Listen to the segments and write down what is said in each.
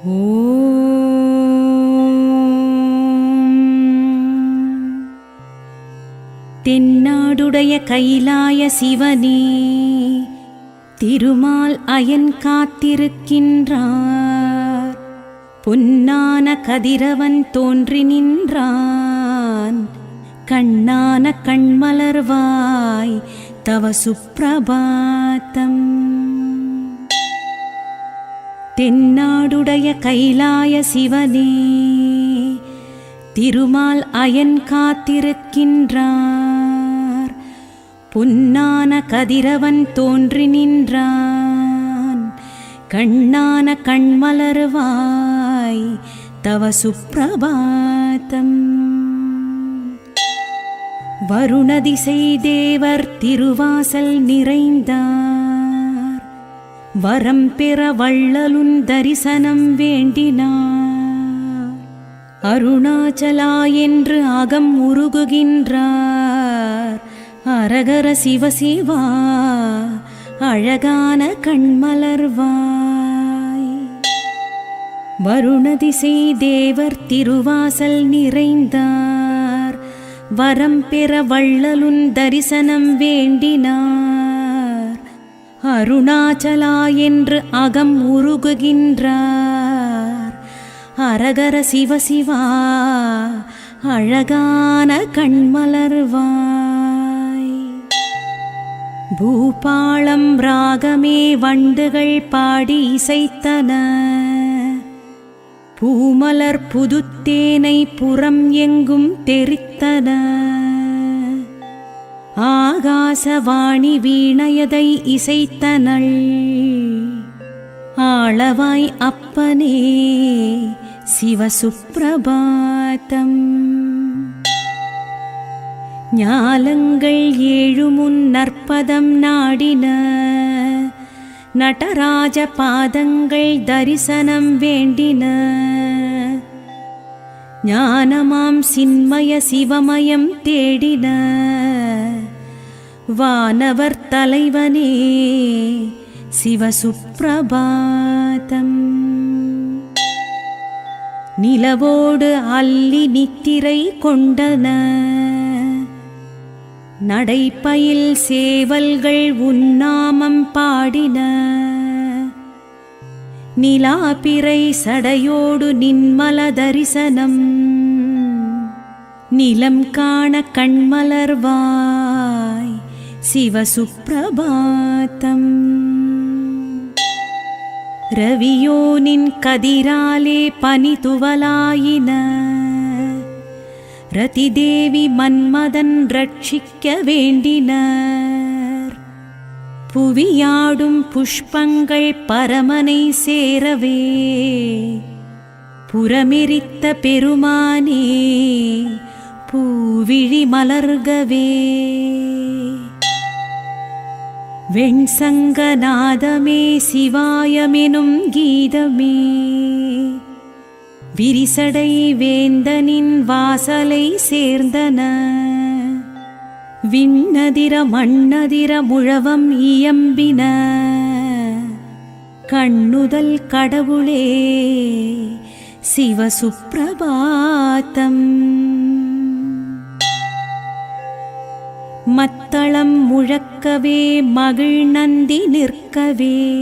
தென்னாடுடைய கைலாய சிவனே, திருமால் அயன் காத்திருக்கின்றார். பொன்னான கதிரவன் தோன்றி நின்றான். கண்ணான கண்மலர்வாய் தவ சுப்ரபாதம். தென்னாடுடைய கைலாய சிவனே, திருமால் அயன் காத்திருக்கின்றார். பொன்னான கதிரவன் தோன்றி நின்றான். கண்ணான கண்மலர்வாய் தவ சுப்ரபாதம். வருணதிசை தேவர் திருவாசல் நிறைந்தார். வரம் பெற வள்ளலுன் தரிசனம் வேண்டினார். அருணாச்சலா என்று அகம் உருகுகின்றார். அரகர சிவசிவா அழகான கண்மலர்வாய். வருணதிசை தேவர் திருவாசல் நிறைந்தார். வரம் பெற வள்ளலுன் தரிசனம் வேண்டினார். அருணாச்சலா என்று அகம் உருகுகின்றார். அரகர சிவசிவா அழகான கண்மலர்வாய். பூபாளம் ராகமே வண்டுகள் பாடி இசைத்தன. பூமலர் புதுத்தேனை புறம் எங்கும் தெரித்தன. ஆகாசவாணி வீணையதை இசைத்தனள். ஆளவாய் அப்பனே சிவசுப்ரபாதம். ஞாலங்கள் ஏழுமுன் நற்பதம் நாடின. நடராஜ பாதங்கள் தரிசனம் வேண்டின. ஞானமாம் சின்மய சிவமயம் தேடின. வானவர் தலைவனே சிவசுப்ரபாதம். நிலவோடு அல்லி நித்திரை கொண்டன. நடைப்பயில் சேவல்கள் உன்னாமம் பாடின. நிலாபிறை சடையோடு நின்மல தரிசனம். நிலம் காண கண்மலர்வாய் சிவசுப்ரபாதம். ரவியோனின் கதிராலே பனி துவலாயின. ரதிதேவி மன்மதன் ரட்சிக்க வேண்டினர். புவியாடும் புஷ்பங்கள் பரமனை சேரவே. புறமெரித்த பெருமானே பூவிழி மலர்கவே. வெண்சங்கநாதமே சிவாயமெனும் கீதமே. விரிசடை வேந்தனின் வாசலை சேர்ந்தன. விண்ணதிர மண்ணதிர முழவம் இயம்பின. கண்ணுதல் கடவுளே சிவசுப்ரபாதம். மத்தளம் முழக்கவே மகிழ் நந்தி நிற்கவே.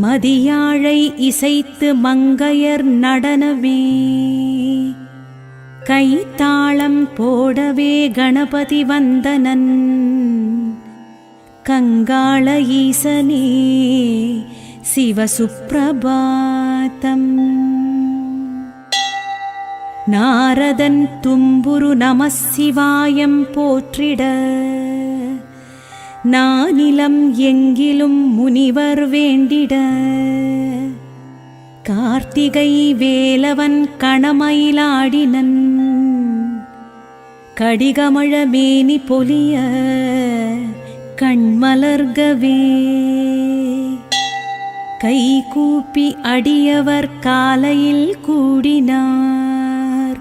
மதியாழை இசைத்து மங்கையர் நடனமே. கைத்தாளம் போடவே கணபதி வந்தனன். கங்காள ஈசனே சிவசுப்ரபாதம். நாரதன் தும்புரு நமசிவாயம் போற்றிட. நானிலம் எங்கிலும் முனிவர் வேண்டிட. கார்த்திகை வேலவன் கணமயிலாடினன். கடிகமழ மேனி பொலிய கண்மலர்கவே. கை கூப்பி அடியவர் காலையில் கூடினார்.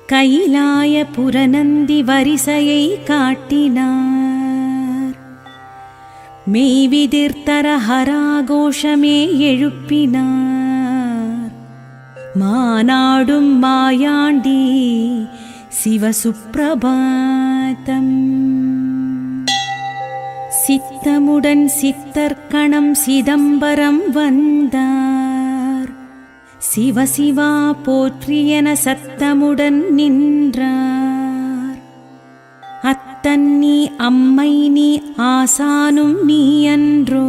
கைலாய புரநந்தி வரிசையை காட்டினார். மெய்விதிர்த்தர ஹராகோஷமே எழுப்பினார். மாநாடும் மாயாண்டி சிவசுப்ரபாதம். சித்தமுடன் சித்தர்க்கணம் சிதம்பரம் வந்தார். சிவசிவா போற்றியென சத்தமுடன் நின்றார். அத்தன் நீ அம்மை நீ ஆசானும் நீ அன்றோ,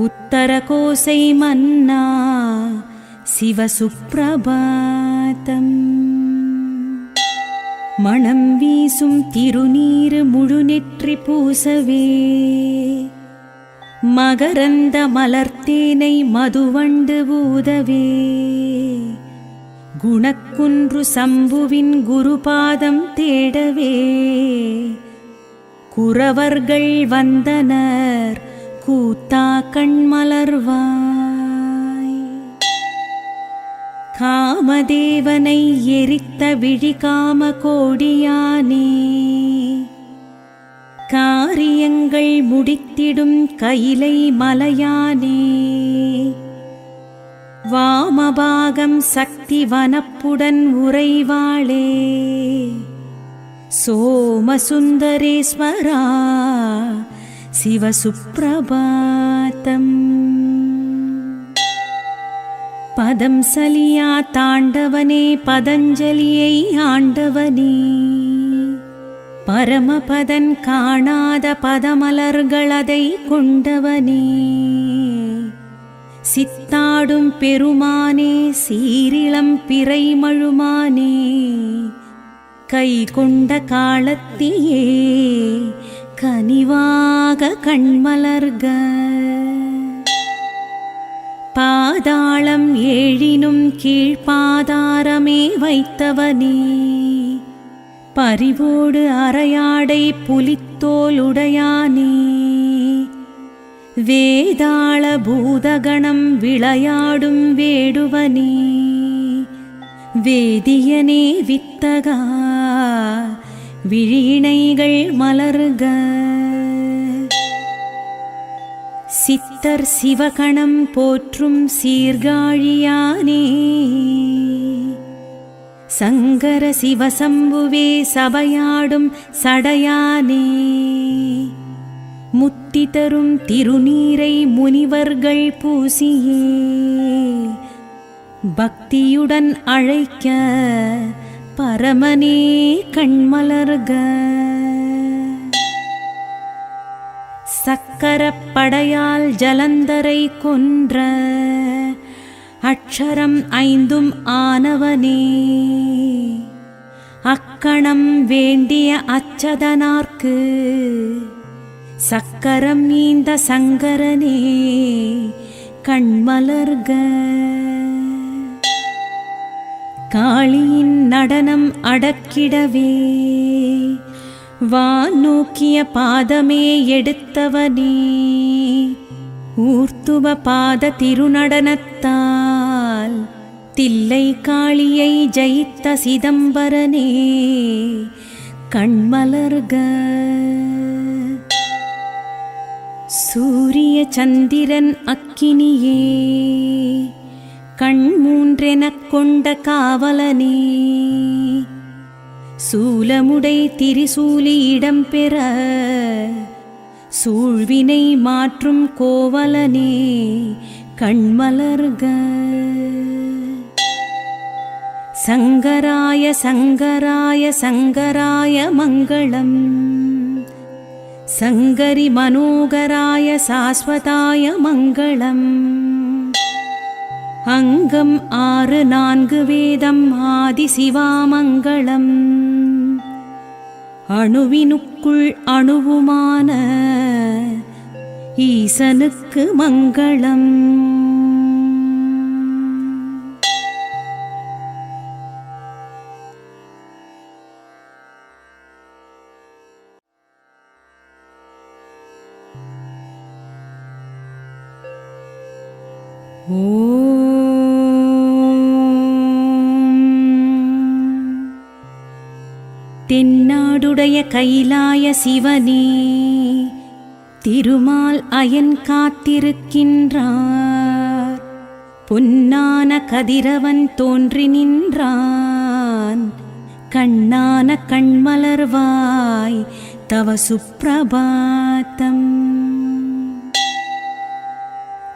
உத்தர கோசை மன்னா சிவசுப்ரபாதம். மணம் வீசும் திருநீரு முழுநெற்றி பூசவே, மகரந்த மலர்த்தேனை மதுவண்டு ஊதவே, குணக்குன்று சம்புவின் குருபாதம் தேடவே, குரவர்கள் வந்தனர் கூத்தா கண்மலர்வாய். காமதேவனை எரித்த விழிகாம கோடியானே, காரியங்கள் முடித்திடும் கைலை மலையானே, வாமபாகம் சக்தி வனப்புடன் உறைவாளே, சோமசுந்தரேஸ்வரா சிவசுப்ரபாதம். பதம் சலியா தாண்டவனே பதஞ்சலியை ஆண்டவனே, பரமபதன் காணாத பதமலர்களதை கொண்டவனே, சித்தாடும் பெருமானே சீரிளம் பிறைமழுமானே, கை கொண்ட காலத்தியே கனிவாக கண்மலர்க. பாதாளம் ஏழினும் கீழ்பாதாரமே வைத்தவனே, பரிவோடு அரையாடை புலித்தோலுடையானே, வேதாள பூதகணம் விளையாடும் வேடுவனே, வேதியனே வித்தகா விழிணைகள் மலர்க. சித்தர் சிவகணம் போற்றும் சீர்காழியானே, சங்கர சிவசம்புவே சபையாடும் சடையானே, முத்தி தரும் திருநீரை முனிவர்கள் பூசியே, பக்தியுடன் அழைக்க பரமனே கண்மலர்க. சக்கரப்படையால் ஜலந்தரை கொன்ற அக்ஷரம் 5 ஆனவனே, அக்கணம் வேண்டிய அச்சதனார்க்கு சக்கரம் நீந்த சங்கரனே கண்மலர்க. காளியின் நடனம் அடக்கிடவே, வான் நோக்கிய பாதமே எடுத்தவனே, ஊர்த்துவ பாத திருநடனத்தால் தில்லை காளியை ஜெயித்த சிதம்பரனே கண்மலர்க. சூரிய சந்திரன் அக்கினியே, கண் 3 கொண்ட காவலனே, சூலமுடை திரிசூலி இடம்பெற சூழ்வினை மாற்றும் கோவலனே கண்மலர்க. சங்கராய சங்கராய சங்கராய மங்களம், சங்கரி மனோகராய சாஸ்வதாய மங்களம். அங்கம் 6 4 வேதம் ஆதி சிவாமங்களம், அணுவினுக்குள் அணுவுமான ஈசனுக்கு மங்களம். தென்னாடுடைய கைலாய சிவனே, திருமால் அயன் காத்திருக்கின்றார். பொன்னான கதிரவன் தோன்றி நின்றான். கண்ணான கண்மலர்வாய் தவ சுப்பிரபாதம்.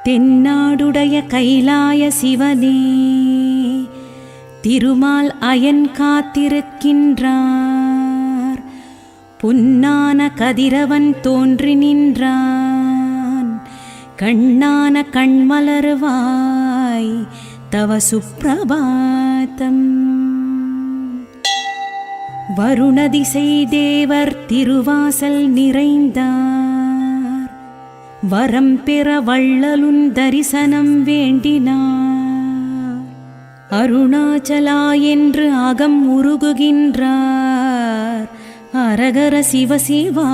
தென்னாடுடைய கைலாய சிவனே, திருமால் அயன் காத்திருக்கின்றார். பொன்னான கதிரவன் தோன்றி நின்றான். கண்ணான கண்மலர்வாய் தவ சுப்பிரபாதம். வருணதிசை தேவர் திருவாசல் நிறைந்தார். வரம் பெற வள்ளலுன் தரிசனம் வேண்டினார். அருணாச்சலா என்று அகம் உருகுகின்றார். அரகர சிவசிவா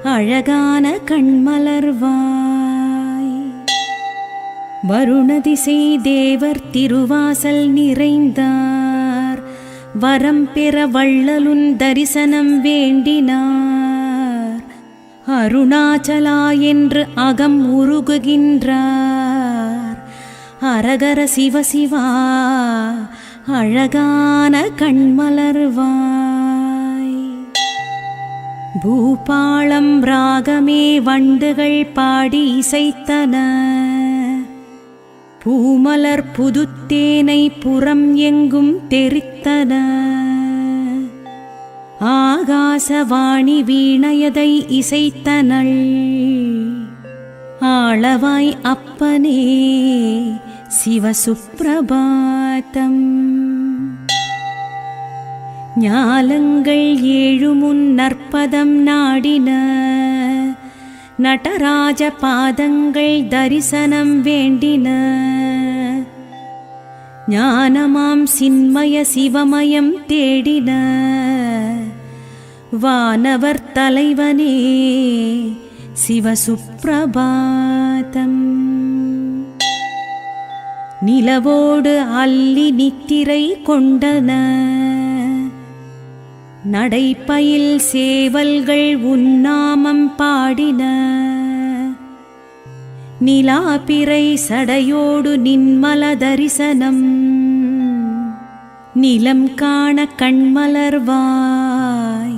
அழகான கண்மலர்வாய். வருணதிசை தேவர் திருவாசல் நிறைந்தார். வரம் பெற வள்ளலுன் தரிசனம் வேண்டினார். அருணாச்சலா என்று அகம் உருகுகின்றார். அரகர சிவசிவா அழகான கண்மலர்வாய். பூபாளம் ராகமே வண்டுகள் பாடி இசைத்தன. பூமலர் புதுத்தேனை புறம் எங்கும் தெரித்தன. ஆகாசவாணி வீணையதை இசைத்தனள். ஆளவாய் அப்பனே சிவசுப்பிரபாதம். ஞாலங்கள் ஏழுமுன் நற்பதம் நாடின. நடராஜ பாதங்கள் தரிசனம் வேண்டின. ஞானமாம் சின்மய சிவமயம் தேடின. வானவர் தலைவனே சிவசுப்பிரபாதம். நிலவோடு அல்லி நித்திரை கொண்டன. நடைப்பயில் சேவல்கள் உன்னாமம் பாடின. நிலாபிறை சடையோடு நின்மல தரிசனம். நிலம் காண கண்மலர்வாய்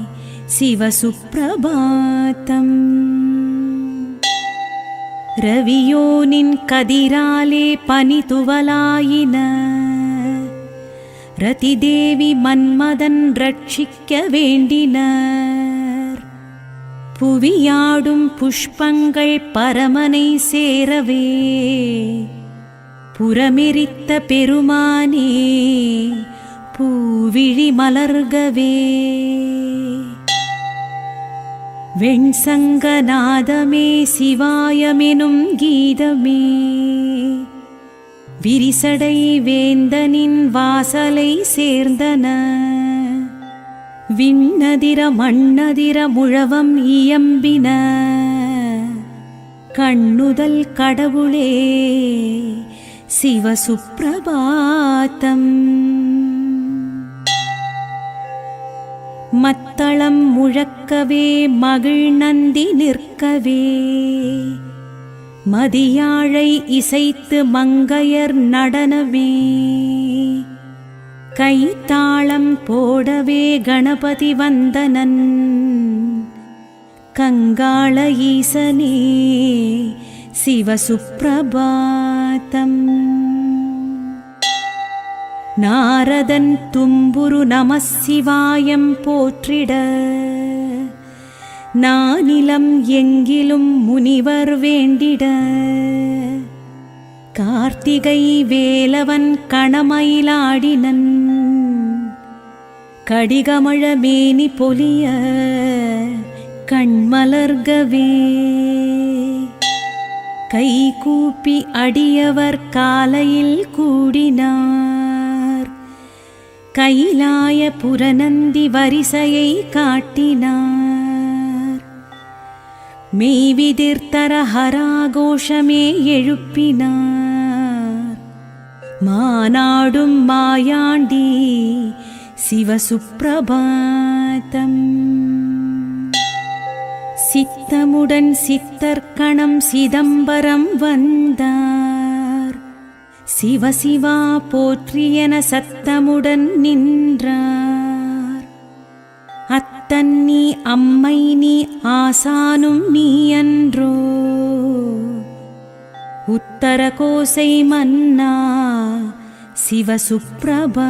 சிவசுப்பிரபாதம். ரவியோனின் கதிராலே பனிதுவலாயின. ரதிதேவி மன்மதன் ரட்சிக்க வேண்டினர். புவியாடும் புஷ்பங்கள் பரமனை சேரவே. புறமெரித்த பெருமானே பூவிழி மலர்கவே. வெண்சங்கநாதமே சிவாயமெனும் கீதமே. விரிசடை வேந்தனின் வாசலை சேர்ந்தன. விண்ணதிர மண்ணதிர முழவம் இயம்பின. கண்ணுதல் கடவுளே சிவசுப்பிரபாதம். மத்தளம் முழக்கவே மகிழ் நந்தி நிற்கவே. மதியாழை இசைத்து மங்கையர் நடனமே. கைத்தாளம் போடவே கணபதி வந்தனன். கங்காள ஈசனே சிவசுப்பிரபாதம். நாரதன் தும்புரு நமசிவாயம் போற்றிட. நானிலம் எங்கிலும் முனிவர் வேண்டிட. கார்த்திகை வேலவன் கணமயிலாடினன். கடிகமழ மேனி பொலிய கண்மலர்கவே. கைகூப்பி அடியவர் காலையில் கூடினார். கைலாய புரநந்தி வரிசையை காட்டினார். மெய்விதிர்த்தர ஹராகோஷமே எழுப்பினார். மானாடும் மாயாண்டி சிவசுப்பிரபாதம். சித்தமுடன் சித்தர்க்கணம் சிதம்பரம் வந்தார். சிவசிவா போற்றியென சத்தமுடன் நின்றார். அத்தன் நீ அம்மை நீ ஆசானும் நீ அன்றோ, உத்தர கோசை மன்னா சிவசுப்ரபாதம்.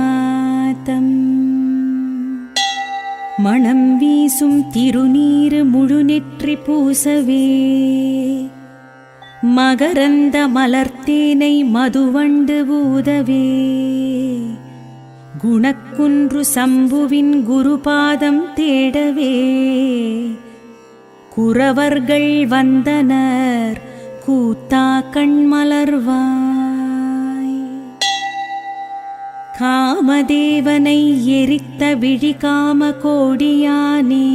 மணம் வீசும் திருநீரு முழுநெற்றி பூசவே, மகரந்த மலர்த்தேனை மதுவண்டு ஊதவே, குணக்குன்று சம்புவின் குருபாதம் தேடவே, குரவர்கள் வந்தனர் கூத்தா கண்மலர்வாய். காமதேவனை எரித்த விழிகாம கோடியானே,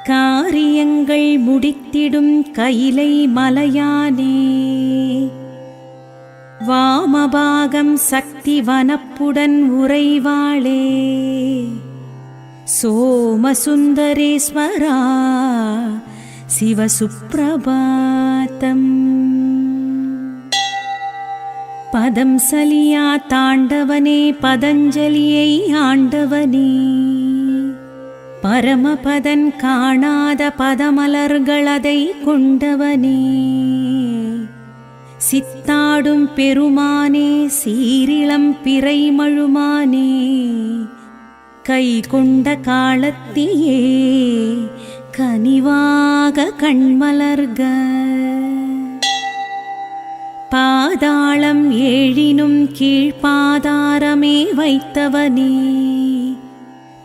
காரியங்கள் முடித்திடும் கைலை மலையானே, வாமபாகம் சக்தி வனப்புடன் உறைவாளே, சோமசுந்தரேஸ்வரா சிவசுப்ரபாதம். பதம் சலியா தாண்டவனே பதஞ்சலியை ஆண்டவனே, பரமபதன் காணாத பதமலர்களதை கொண்டவனே, சித்தாடும் பெருமானே சீரிளம் பிறைமழுமானே, கை கொண்ட காலத்தியே கனிவாக கண்மலர்க. பாதாளம் ஏழினும் கீழ்பாதாரமே வைத்தவனே,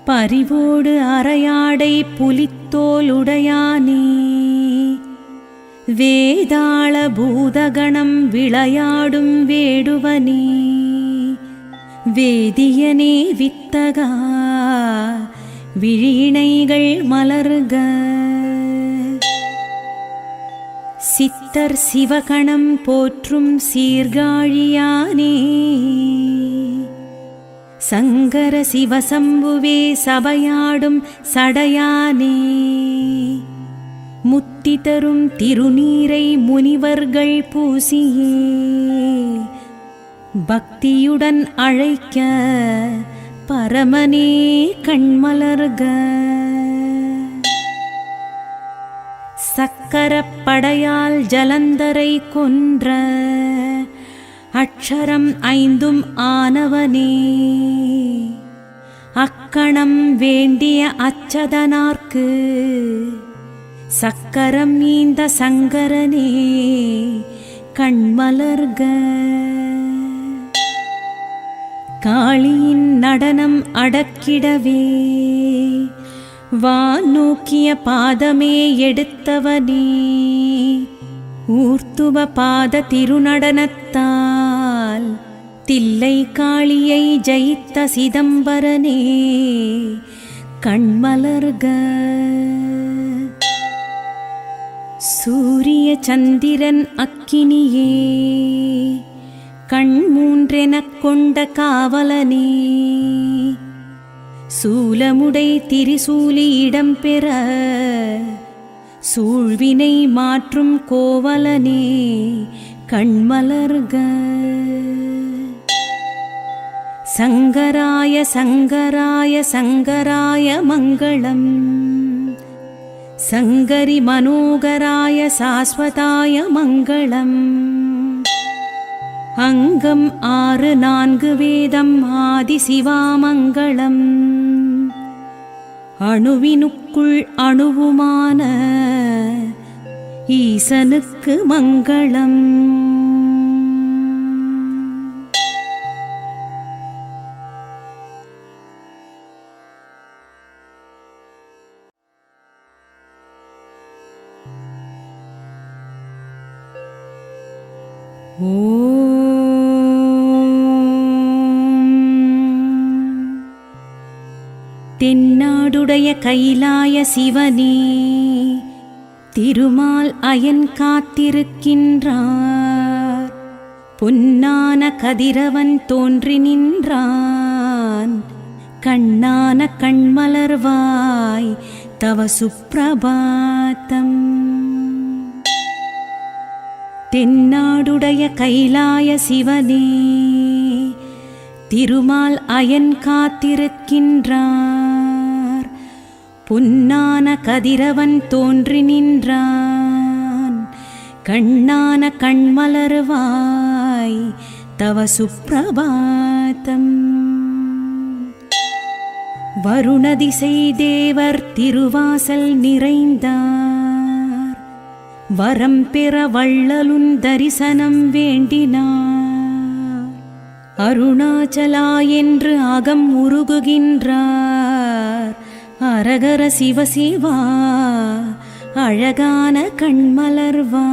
பரிவோடு அரையாடை புலித்தோலுடையானே, வேதாள பூதகணம் விளையாடும் வேடுவனே, வேதியனே வித்தகா விழிணைகள் மலர்க. சித்தர் சிவகணம் போற்றும் சீர்காழியானே, சங்கர சிவசம்புவே சபையாடும் சடையானே, முத்தி தரும் திருநீரை முனிவர்கள் பூசியே, பக்தியுடன் அழைக்க பரமனே கண்மலர்க. சக்கரப்படையால் ஜலந்தரை கொன்ற அக்ஷரம் ஐந்தும் ஆனவனே, அக்கணம் வேண்டிய அச்சதனார்க்கு சக்கரம் நீந்த சங்கரனே கண்மலர்க. காளியின் நடனம் அடக்கிடவே, வான் நோக்கிய பாதமே எடுத்தவனே, ஊர்த்துவ பாத திருநடனத்தால் தில்லை காளியை ஜெயித்த சிதம்பரனே கண்மலர்க. சூரிய சந்திரன் அக்கினியே, கண் மூன்றெனக் கொண்ட காவலனே, சூலமுடை திரிசூலி இடம்பெற சூழ்வினை மாற்றும் கோவலனே கண்மலர்க. சங்கராய சங்கராய சங்கராய மங்களம், சங்கரி மனோகராய சாஸ்வதாய மங்களம். அங்கம் 6 4 வேதம் ஆதி சிவாமங்களம், அணுவினுக்குள் அணுவுமான ஈசனுக்கு மங்களம். தென்னாடுடைய கைலாய சிவனே, திருமால் அயன் காத்திருக்கின்றார், பொன்னான கதிரவன் தோன்றி நின்றான், கண்ணான கண்மலர்வாய் तव सुप्रभातम् தென்னாடுடைய கைலாய சிவனே திருமால் அயன் காத்திருக்கின்றார் பொன்னான கதிரவன் தோன்றி நின்றான் கண்ணான கண்மலர்வாய் தவ சுப்பிரபாதம் வருணதிசை தேவர் திருவாசல் நிறைந்தார் வரம் பெற வள்ளலுன் தரிசனம் வேண்டினார் அருணாச்சலா என்று அகம் உருகுகின்றார் அரகர சிவசிவா அழகான கண்மலர்வாய்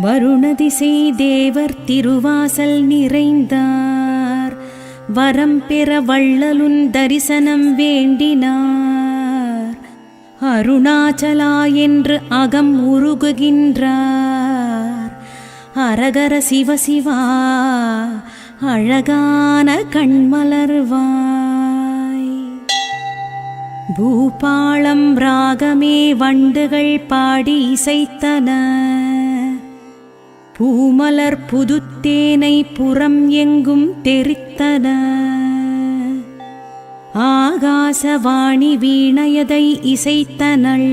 வருணதிசை தேவர் திருவாசல் நிறைந்தார் வரம் பெற வள்ளலுன் தரிசனம் வேண்டினார் அருணாச்சலா என்று அகம் உருகுகின்றார் அரகர சிவசிவா அழகான கண்மலர்வாய் பூபாளம் ராகமே வண்டுகள் பாடி இசைத்தன பூமலர் புதுத்தேனை புறம் எங்கும் தெரித்தன ஆகாசவாணி வீணையதை இசைத்தனள்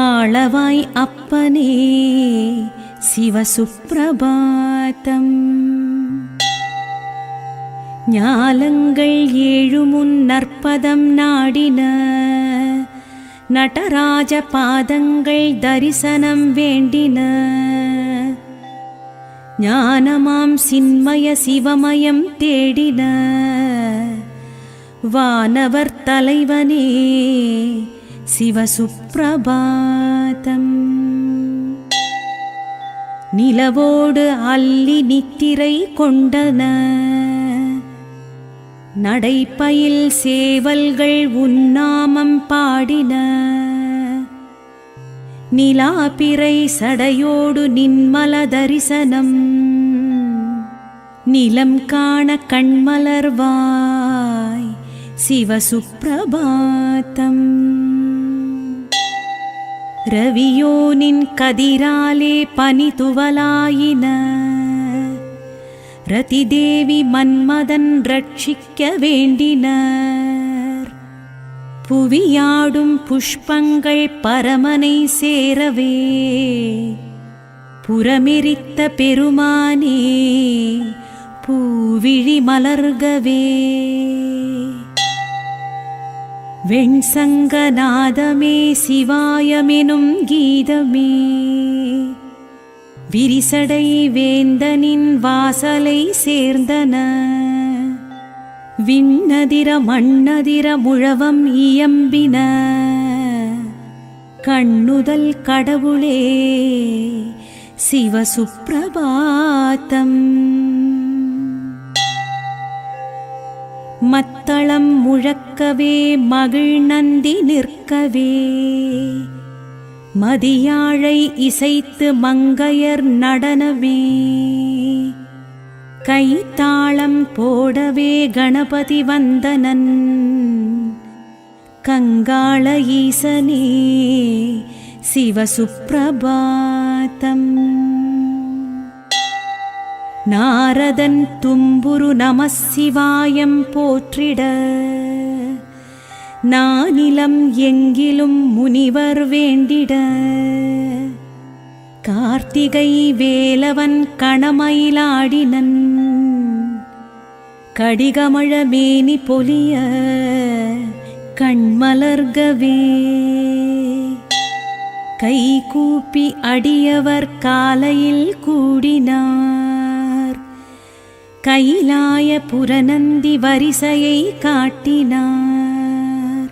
ஆளவாய் அப்பனே சிவசுப்பிரபாதம் ஞாலங்கள் ஏழுமுன் நற்பதம் நாடின நடராஜ பாதங்கள் தரிசனம் வேண்டின ஞானமாம் சின்மய சிவமயம் தேடின வானவர் தலைவனே சிவசுப்பிரபாதம் நிலவோடு அல்லி நித்திரை கொண்டன நடைப்பயில் சேவல்கள் உன்னாமம் பாடின நிலாபிறை சடையோடு நின்மல தரிசனம் நிலம் காண கண்மலர்வாய் சிவசுப்பிரபாதம் ரவியோனின் கதிராலே பனிதுவலாயின ரதிதேவி மன்மதன் ரட்சிக்க வேண்டினர் புவியாடும் புஷ்பங்கள் பரமனை சேரவே புறமெரித்த பெருமானே பூவிழி மலர்கவே வெண்சங்கநாதமே சிவாயமெனும் கீதமே விரிசடை வேந்தனின் வாசலை சேர்ந்தன விண்ணதிர மண்ணதிர முழவம் இயம்பின கண்ணுதல் கடவுளே சிவசுப்பிரபாதம் மத்தளம் முழக்கவே மகிழ் நந்தி நிற்கவே மதியாழை இசைத்து மங்கையர் நடனமே கைத்தாளம் போடவே கணபதி வந்தனன் கங்காள ஈசனே சிவசுப்பிரபாதம் நாரதன் தும்புரு நமசிவாயம் போற்றிட நானிலம் எங்கிலும் முனிவர் வேண்டிட கார்த்திகை வேலவன் கணமயிலாடினன் கடிகமழ மேனி பொலிய கண்மலர்கவே கைகூப்பி அடியவர் காலையில் கூடினார் கைலாய புரநந்தி வரிசையை காட்டினார்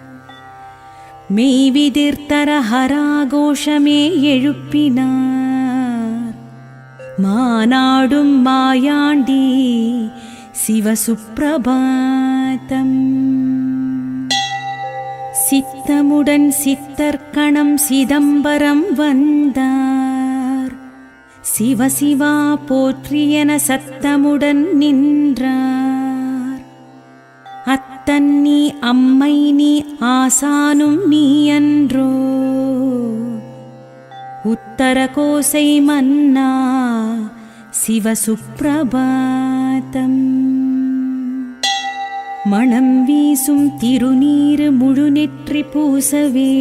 மெய்விதிர்த்தர ஹராகோஷமே எழுப்பினார் மானாடும் மாயாண்டி சிவசுப்பிரபாதம் சித்தமுடன் சித்தர்கணம் சிதம்பரம் வந்தார் சிவசிவா போற்றியென சத்தமுடன் நின்றார் ஆத்தன் நீ அம்மை நீ ஆசானும் நீ அன்றோ உத்தர கோசை மன்னா சிவசுப்ரபாதம். மணம் வீசும் திருநீரு முழுநெற்றி பூசவே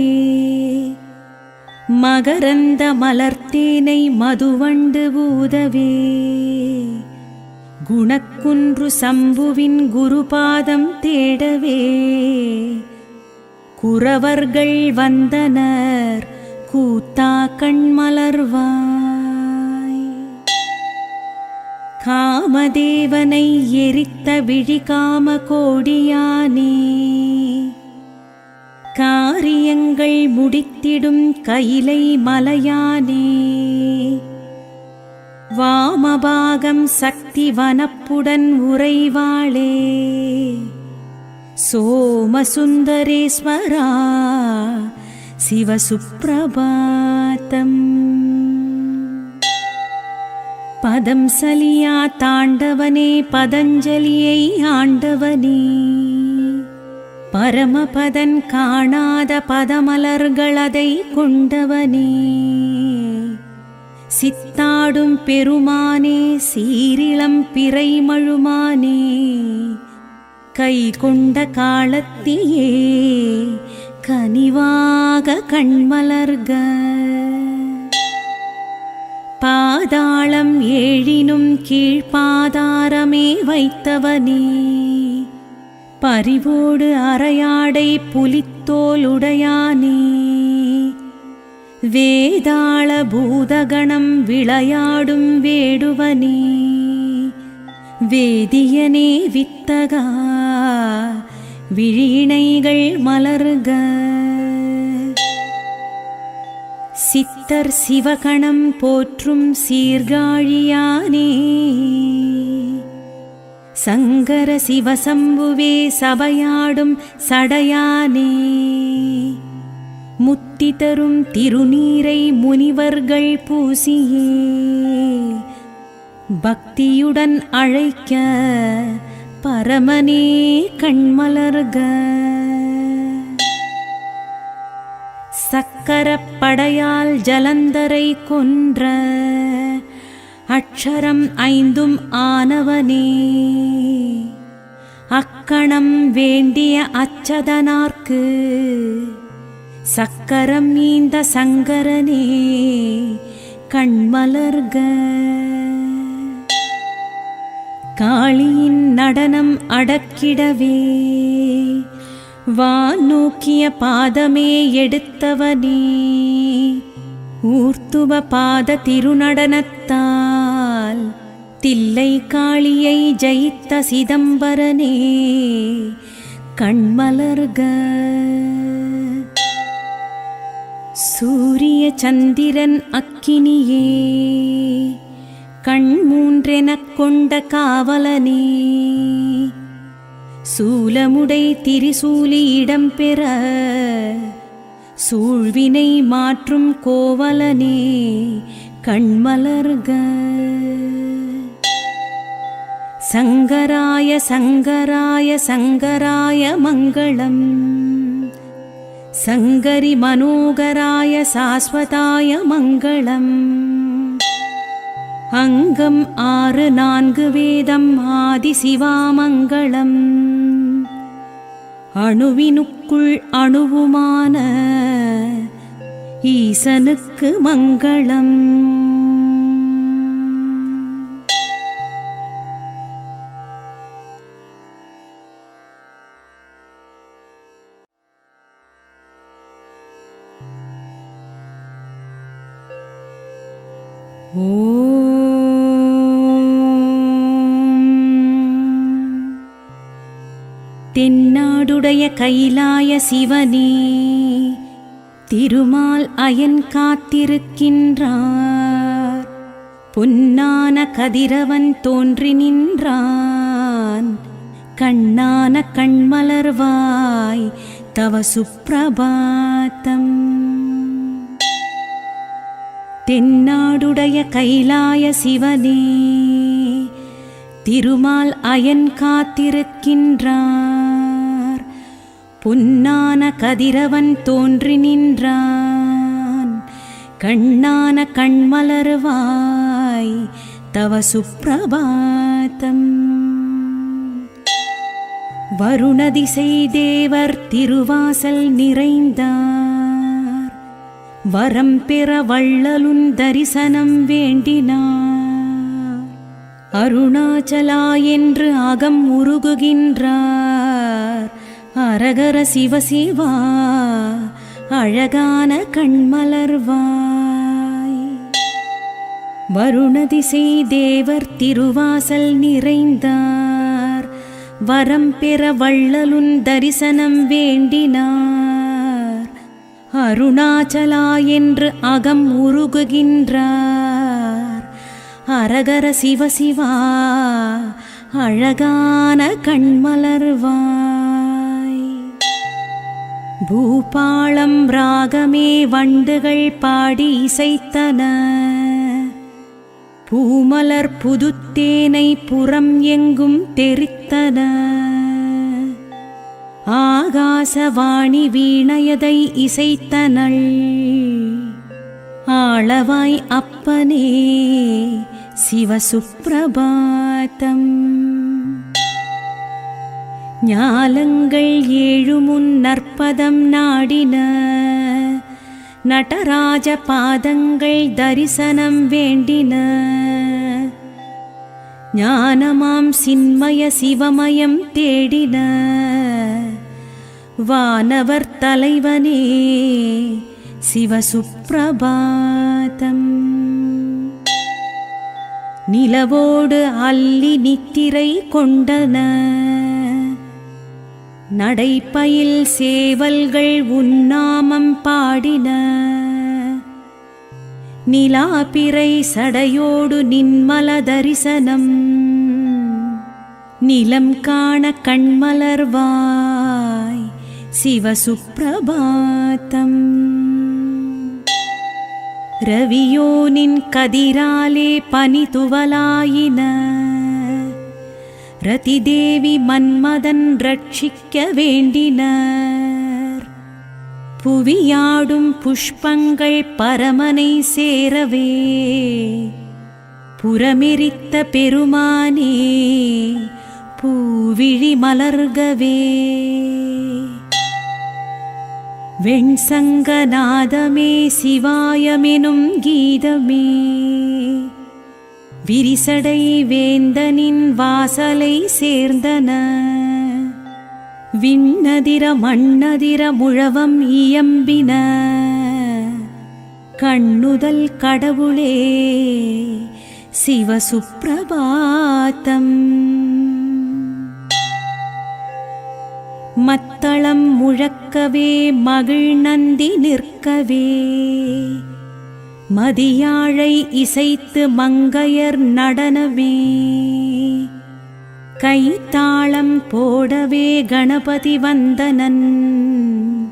மகரந்த மலர்த்தேனை மதுவண்டு ஊதவே குணக்குன்று சம்புவின் குருபாதம் தேடவே குரவர்கள் வந்தனர் கூத்தா கண்மலர்வாய். காமதேவனை எரித்த விழிகாம கோடியானே காரியங்கள் முடித்திடும் கைலை மலையானே வாமபாகம் சக்தி வனப்புடன் உறைவாளே சோமசுந்தரேஸ்வரா சிவசுப்ரபாதம். பதம் சலியா தாண்டவனே பதஞ்சலியை ஆண்டவனே பரமபதன் காணாத பதமலர்களதை கொண்டவனே சித்தாடும் பெருமானே சீரிளம் பிறைமழுமானே கை கொண்ட காலத்தியே கனிவாக கண்மலர்க. பாதாளம் ஏழினும் கீழ்பாதாரமே வைத்தவனே பரிவோடு அரையாடை புலித்தோலுடையானே வேதாள பூதகணம் விளையாடும் வேடுவனே வேதியனே வித்தகா விழிணைகள் மலர்க. சித்தர் சிவகணம் போற்றும் சீர்காழியானே சங்கர சிவசம்புவே சபையாடும் சடையானே முத்தி தரும் திருநீரை முனிவர்கள் பூசியே பக்தியுடன் அழைக்க பரமனே கண்மலர்க. சக்கரப்படையால் ஜலந்தரை கொன்ற அக்ஷரம் ஐந்தும் ஆனவனே அக்கணம் வேண்டிய அச்சதனார்க்கு சக்கரம் நீந்த சங்கரனே கண்மலர்க. காளியின் நடனம் அடக்கிடவே வான் நோக்கிய பாதமே எடுத்தவனே ஊர்த்துவ பாத திருநடனத்தால் தில்லை காளியை ஜெயித்த சிதம்பரனே கண்மலர்க. சூரிய சந்திரன் அக்கினியே கண் மூன்றெனக் கொண்ட காவலனே சூலமுடை திரிசூலி இடம்பெற சூழ்வினை மாற்றும் கோவலனே கண்மலர்க. சங்கராய சங்கராய சங்கராய மங்களம் சங்கரி மனோகராய சாஸ்வதாய மங்களம். அங்கம் 6 4 வேதம் ஆதி சிவாமங்களம் அணுவினுக்குள் அணுவுமான ஈசனுக்கு மங்களம். தென்னாடுடைய கைலாய சிவனே திருமால் அயன் காத்திருக்கின்றார் பொன்னான கதிரவன் தோன்றி நின்றான் கண்ணான கண்மலர்வாய் தவ சுப்ரபாதம். தென்னாடுடைய கைலாய சிவனே திருமால் அயன் காத்திருக்கின்றான் பொன்னான கதிரவன் தோன்றி நின்றான். கண்ணான கண்மலர்வாய் தவ சுப்பிரபாதம். வருணதிசை தேவர் திருவாசல் நிறைந்தார். வரம் பெற வள்ளலுன் தரிசனம் வேண்டினார். அருணாச்சலா என்று அகம் உருகுகின்றார். அரகர சிவசிவா அழகான கண்மலர்வாய். வருணதிசை தேவர் திருவாசல் நிறைந்தார். வரம் பெற வள்ளலுன் தரிசனம் வேண்டினார். அருணாச்சலா என்று அகம் உருகுகின்றார். அரகர சிவசிவா அழகான கண்மலர்வாய். பூபாளம் ராகமே வண்டுகள் பாடி இசைத்தன. பூமலர் புதுத்தேனை புறம் எங்கும் தெரித்தன. ஆகாசவாணி வீணையதை இசைத்தனள். ஆளவாய் அப்பனே சிவசுப்பிரபாதம். ஞாலங்கள் ஏழுமுன் நற்பதம் நாடின. நடராஜ பாதங்கள் தரிசனம் வேண்டின. ஞானமாம் சின்மய சிவமயம் தேடின. வானவர் தலைவனே சிவசுப்பிரபாதம். நிலவோடு அல்லி நித்திரை கொண்டன. நடைப்பயில் சேவல்கள் உன்னாமம் பாடின. நிலாபிறை சடையோடு நின்மல தரிசனம். நிலம் காண கண்மலர்வாய் சிவசுப்பிரபாதம். ரவியோனின் கதிராலே பனி துவலாயின. ரதிதேவி மன்மதன் ரட்சிக்க வேண்டினர். புவியாடும் புஷ்பங்கள் பரமனை சேரவே. புறமெரித்த பெருமானே பூவிழி மலர்கவே. வெண்சங்கநாதமே சிவாயமெனும் கீதமே. விரிசடை வேந்தனின் வாசலை சேர்ந்தன. விண்ணதிர மண்ணதிர முழவம் இயம்பின. கண்ணுதல் கடவுளே சிவசுப்பிரபாதம். மத்தளம் முழக்கவே மகிழ் நந்தி நிற்கவே. மதியாழை இசைத்து மங்கையர் நடனமே. கைத்தாளம் போடவே கணபதி வந்தனன்.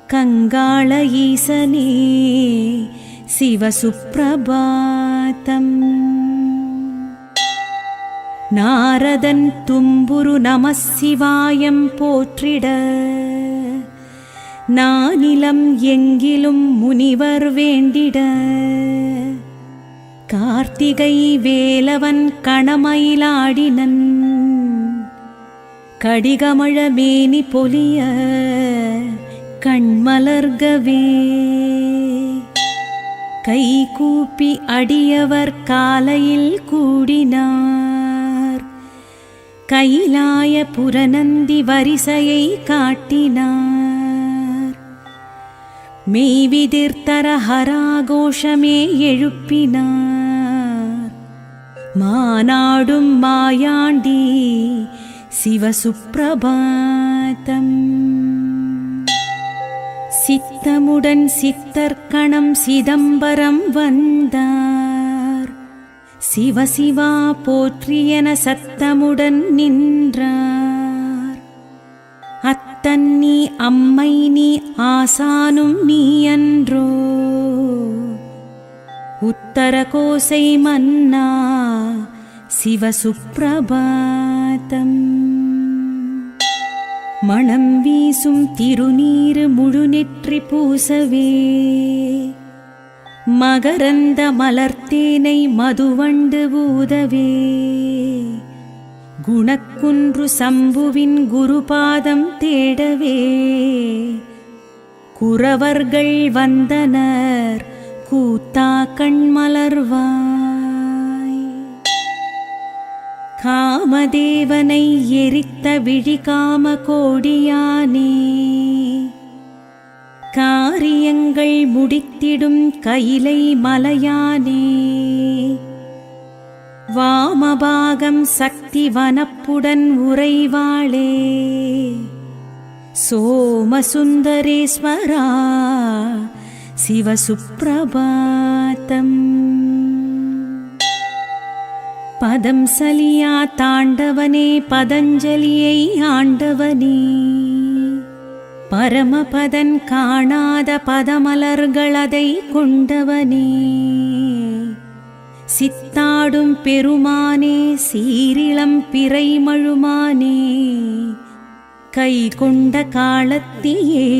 கங்காள ஈசனே சிவசுப்பிரபாதம். நாரதன் தும்புரு நமசிவாயம் போற்றிட. நானிலம் எங்கிலும் முனிவர் வேண்டிட. கார்த்திகை வேலவன் கணமயிலாடினன். கடிகமழ மேனி பொலிய கண்மலர்கவே. கைகூப்பி அடியவர் காலையில் கூடினார். கைலாய புரநந்தி வரிசையை காட்டினார். மெய்விதிர்த்தர ஹராகோஷமே எழுப்பினார். மானாடும் மாயாண்டி சிவசுப்பிரபாதம். சித்தமுடன் சித்தர்கணம் சிதம்பரம் வந்தார். சிவசிவா போற்றியென சத்தமுடன் நின்றார். அத்தன் நீ அம்மை நீ ஆசானும் நீ அன்றோ. உத்தர கோசை மன்னா சிவசுப்பிரபாதம். மணம் வீசும் திருநீரு முழுநெற்றி பூசவே மகரந்த மலர்த்தேனை மதுவண்டு ஊதவே குணக்குன்று சம்புவின் குருபாதம் தேடவே குரவர்கள் வந்தனர் கூத்தா கண்மலர்வாய். காமதேவனை எரித்த விழிகாம கோடியானே காரியங்கள் முடித்திடும் கைலை மலையானே வாமபாகம் சக்தி வனப்புடன் உறைவாளே சோமசுந்தரேஸ்வரா சிவசுப்ரபாதம். பதம் சலியா தாண்டவனே பதஞ்சலியை ஆண்டவனே பரமபதன் காணாத பதமலர்களதை கொண்டவனே சித்தாடும் பெருமானே சீரிளம் பிறைமழுமானே கை கொண்ட காலத்தியே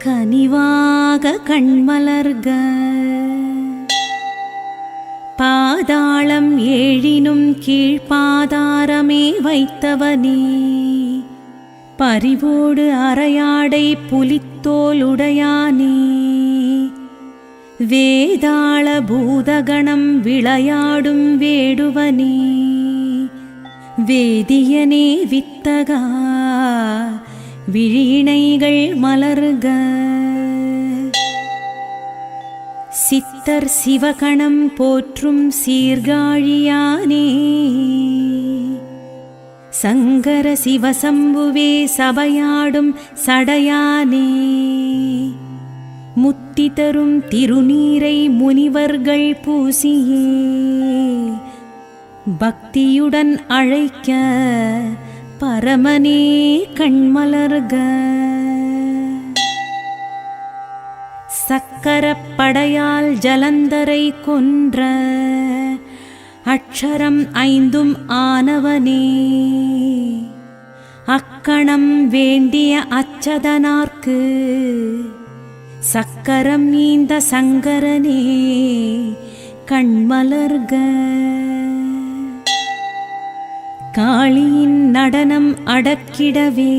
கனிவாக கண்மலர்க. பாதாளம் ஏழினும் கீழ்பாதாரமே வைத்தவனே பரிவோடு அரையாடை புலித்தோலுடையானே வேதாள பூதகணம் விளையாடும் வேடுவனே வேதியனே வித்தகா விழிணைகள் மலர்க. சித்தர் சிவகணம் போற்றும் சீர்காழியானே சங்கர சிவசம்புவே சபையாடும் சடையானே முத்தி தரும் திருநீரை முனிவர்கள் பூசியே பக்தியுடன் அழைக்க பரமனே கண்மலர்க. சக்கரப்படையால் ஜலந்தரை கொன்ற அக்ஷரம் ஐந்தும் ஆனவனே அக்கணம் வேண்டிய அச்சதனார்க்கு சக்கரம் நீந்த சங்கரனே கண்மலர்க. காளியின் நடனம் அடக்கிடவே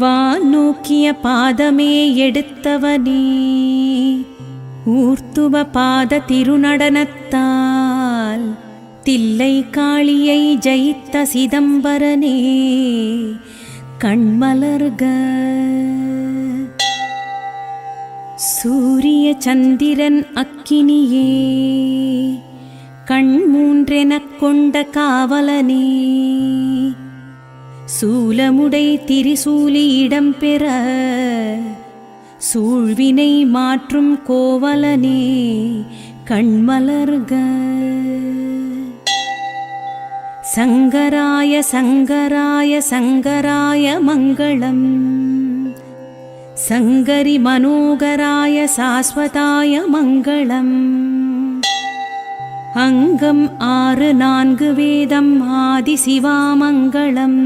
வான் நோக்கிய பாதமே எடுத்தவனே ஊர்த்துவ பாத திருநடனத்தால் தில்லை காளியை ஜெயித்த சிதம்பரனே கண்மலர்க. சூரிய சந்திரன் அக்கினியே கண் மூன்றெனக் கொண்ட காவலனே சூலமுடை திரிசூலி இடம்பெற சூழ்வினை மாற்றும் கோவலனே கண்மலர்க. சங்கராய சங்கராய சங்கராய மங்களம் சங்கரி மனோகராய சாஸ்வதாய மங்களம். அங்கம் 6 4 வேதம் ஆதி சிவாமங்களம்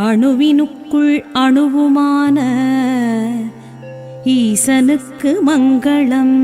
அணுவினுக்குள் அணுவுமான ஈசனுக்கு மங்களம்.